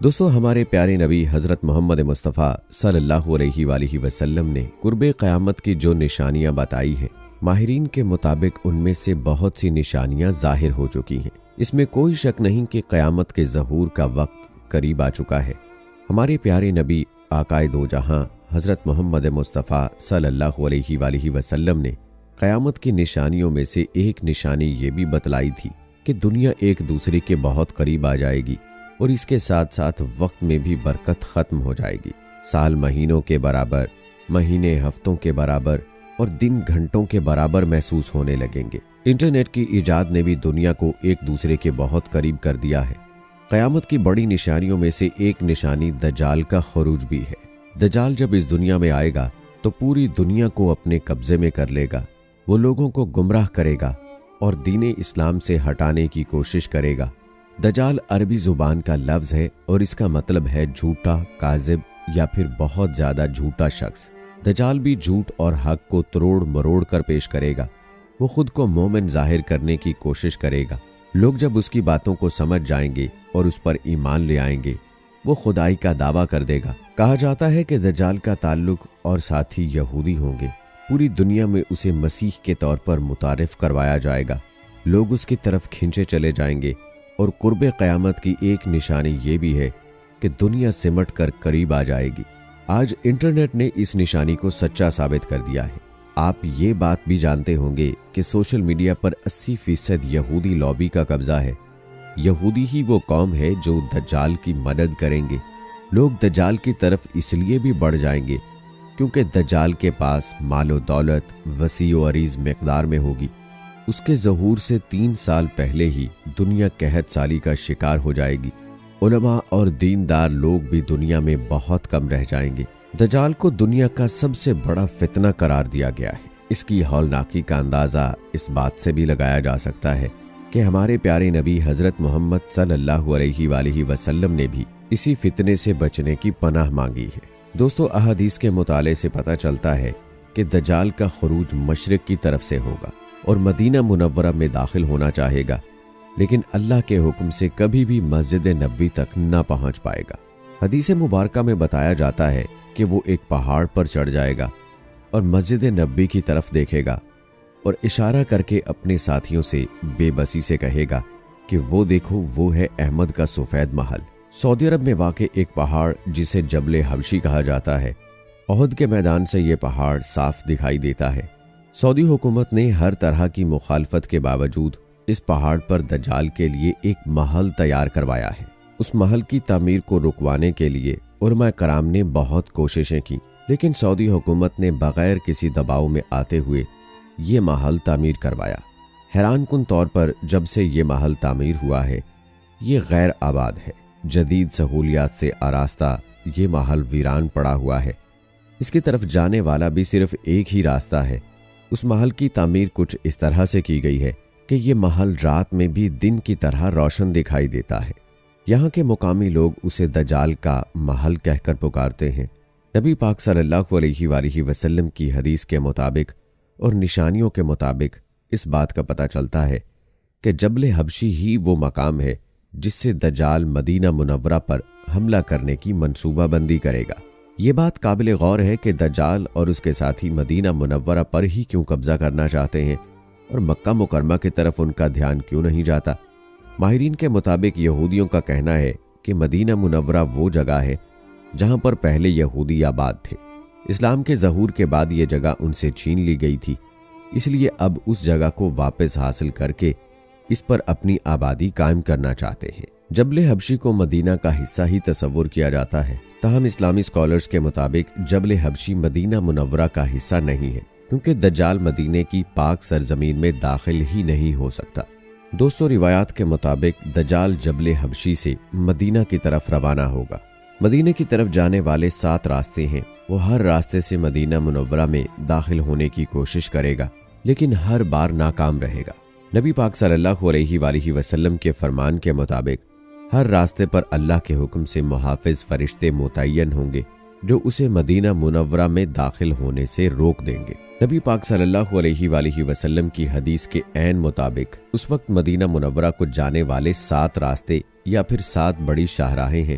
دوستو ہمارے پیارے نبی حضرت محمد مصطفیٰ صلی اللہ علیہ وآلہ وسلم نے قرب قیامت کی جو نشانیاں بتائی ہیں، ماہرین کے مطابق ان میں سے بہت سی نشانیاں ظاہر ہو چکی ہیں۔ اس میں کوئی شک نہیں کہ قیامت کے ظہور کا وقت قریب آ چکا ہے۔ ہمارے پیارے نبی آقائے دو جہاں حضرت محمد مصطفیٰ صلی اللہ علیہ وآلہ وسلم نے قیامت کی نشانیوں میں سے ایک نشانی یہ بھی بتلائی تھی کہ دنیا ایک دوسرے کے بہت قریب آ جائے گی اور اس کے ساتھ ساتھ وقت میں بھی برکت ختم ہو جائے گی۔ سال مہینوں کے برابر، مہینے ہفتوں کے برابر اور دن گھنٹوں کے برابر محسوس ہونے لگیں گے۔ انٹرنیٹ کی ایجاد نے بھی دنیا کو ایک دوسرے کے بہت قریب کر دیا ہے۔ قیامت کی بڑی نشانیوں میں سے ایک نشانی دجال کا خروج بھی ہے۔ دجال جب اس دنیا میں آئے گا تو پوری دنیا کو اپنے قبضے میں کر لے گا۔ وہ لوگوں کو گمراہ کرے گا اور دین اسلام سے ہٹانے کی کوشش کرے گا۔ دجال عربی زبان کا لفظ ہے اور اس کا مطلب ہے جھوٹا، کاذب یا پھر بہت زیادہ جھوٹا شخص۔ دجال بھی جھوٹ اور حق کو تروڑ مروڑ کر پیش کرے گا۔ وہ خود کو مومن ظاہر کرنے کی کوشش کرے گا۔ لوگ جب اس کی باتوں کو سمجھ جائیں گے اور اس پر ایمان لے آئیں گے، وہ خدائی کا دعویٰ کر دے گا۔ کہا جاتا ہے کہ دجال کا تعلق اور ساتھی یہودی ہوں گے۔ پوری دنیا میں اسے مسیح کے طور پر متعارف کروایا جائے گا۔ لوگ اس کی طرف کھینچے چلے جائیں گے اور قرب قیامت کی ایک نشانی یہ بھی ہے کہ دنیا سمٹ کر قریب آ جائے گی۔ آج انٹرنیٹ نے اس نشانی کو سچا ثابت کر دیا ہے۔ آپ یہ بات بھی جانتے ہوں گے کہ سوشل میڈیا پر 80% یہودی لابی کا قبضہ ہے۔ یہودی ہی وہ قوم ہے جو دجال کی مدد کریں گے۔ لوگ دجال کی طرف اس لیے بھی بڑھ جائیں گے کیونکہ دجال کے پاس مال و دولت وسیع و عریض مقدار میں ہوگی۔ اس کے ظہور سے 3 سال پہلے ہی دنیا قحط سالی کا شکار ہو جائے گی۔ علماء اور دیندار لوگ بھی دنیا میں بہت کم رہ جائیں گے۔ دجال کو دنیا کا سب سے بڑا فتنہ قرار دیا گیا ہے۔ اس کی ہولناکی کا اندازہ اس بات سے بھی لگایا جا سکتا ہے کہ ہمارے پیارے نبی حضرت محمد صلی اللہ علیہ وآلہ وسلم نے بھی اسی فتنے سے بچنے کی پناہ مانگی ہے۔ دوستو، احادیث کے مطالعے سے پتہ چلتا ہے کہ دجال کا خروج مشرق کی طرف سے ہوگا اور مدینہ منورہ میں داخل ہونا چاہے گا، لیکن اللہ کے حکم سے کبھی بھی مسجد نبوی تک نہ پہنچ پائے گا۔ حدیث مبارکہ میں بتایا جاتا ہے کہ وہ ایک پہاڑ پر چڑھ جائے گا اور مسجد نبوی کی طرف دیکھے گا اور اشارہ کر کے اپنے ساتھیوں سے بے بسی سے کہے گا کہ وہ دیکھو، وہ ہے احمد کا سفید محل۔ سعودی عرب میں واقع ایک پہاڑ جسے جبل حبشی کہا جاتا ہے، احد کے میدان سے یہ پہاڑ صاف دکھائی دیتا ہے۔ سعودی حکومت نے ہر طرح کی مخالفت کے باوجود اس پہاڑ پر دجال کے لیے ایک محل تیار کروایا ہے۔ اس محل کی تعمیر کو رکوانے کے لیے علماء کرام نے بہت کوششیں کی، لیکن سعودی حکومت نے بغیر کسی دباؤ میں آتے ہوئے یہ محل تعمیر کروایا۔ حیران کن طور پر جب سے یہ محل تعمیر ہوا ہے، یہ غیر آباد ہے۔ جدید سہولیات سے آراستہ یہ محل ویران پڑا ہوا ہے۔ اس کی طرف جانے والا بھی صرف ایک ہی راستہ ہے۔ اس محل کی تعمیر کچھ اس طرح سے کی گئی ہے کہ یہ محل رات میں بھی دن کی طرح روشن دکھائی دیتا ہے۔ یہاں کے مقامی لوگ اسے دجال کا محل کہہ کر پکارتے ہیں۔ نبی پاک صلی اللہ علیہ وآلہ وسلم کی حدیث کے مطابق اور نشانیوں کے مطابق اس بات کا پتہ چلتا ہے کہ جبل حبشی ہی وہ مقام ہے جس سے دجال مدینہ منورہ پر حملہ کرنے کی منصوبہ بندی کرے گا۔ یہ بات قابل غور ہے کہ دجال اور اس کے ساتھی مدینہ منورہ پر ہی کیوں قبضہ کرنا چاہتے ہیں اور مکہ مکرمہ کی طرف ان کا دھیان کیوں نہیں جاتا۔ ماہرین کے مطابق یہودیوں کا کہنا ہے کہ مدینہ منورہ وہ جگہ ہے جہاں پر پہلے یہودی آباد تھے۔ اسلام کے ظہور کے بعد یہ جگہ ان سے چھین لی گئی تھی، اس لیے اب اس جگہ کو واپس حاصل کر کے اس پر اپنی آبادی قائم کرنا چاہتے ہیں۔ جبل حبشی کو مدینہ کا حصہ ہی تصور کیا جاتا ہے، تاہم اسلامی اسکالرز کے مطابق جبل حبشی مدینہ منورہ کا حصہ نہیں ہے، کیونکہ دجال مدینے کی پاک سرزمین میں داخل ہی نہیں ہو سکتا۔ دوستو، روایات کے مطابق دجال جبل حبشی سے مدینہ کی طرف روانہ ہوگا۔ مدینے کی طرف جانے والے 7 راستے ہیں۔ وہ ہر راستے سے مدینہ منورہ میں داخل ہونے کی کوشش کرے گا، لیکن ہر بار ناکام رہے گا۔ نبی پاک صلی اللہ علیہ وآلہ وسلم کے فرمان کے مطابق ہر راستے پر اللہ کے حکم سے محافظ فرشتے متعین ہوں گے جو اسے مدینہ منورہ میں داخل ہونے سے روک دیں گے۔ نبی پاک صلی اللہ علیہ وآلہ وسلم کی حدیث کے عین مطابق اس وقت مدینہ منورہ کو جانے والے 7 راستے یا پھر 7 بڑی شاہراہیں ہیں